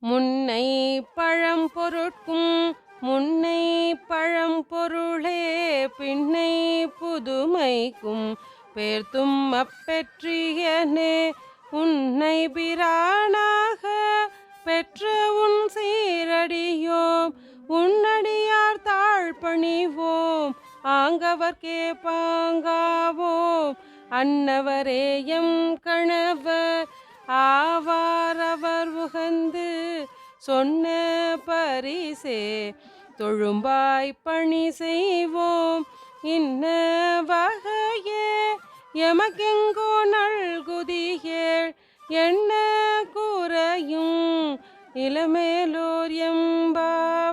முன்னை பழம்பொருட்கும் முன்னை பழம்பொருளே பின்னை புதுமைக்கும் பேர்த்தும் அப்பெற்றியனே உன்னை பிரானாக பெற்ற உன் சீரடியோம் உன்னடியார் தாழ்பணிவோம் ஆங்கவர்க்கே பாங்காவோம் அன்னவரேயம் கணவர் ஆவார் அவர் உகந்து சொன்ன பரிசே தொழும்பாய் பணி செய்வோம் இன்ன வகையே எமக்கெங்கோ நல்குதியேள் என்ன கூறையும் இளமேலோர் எம்பாவாய்.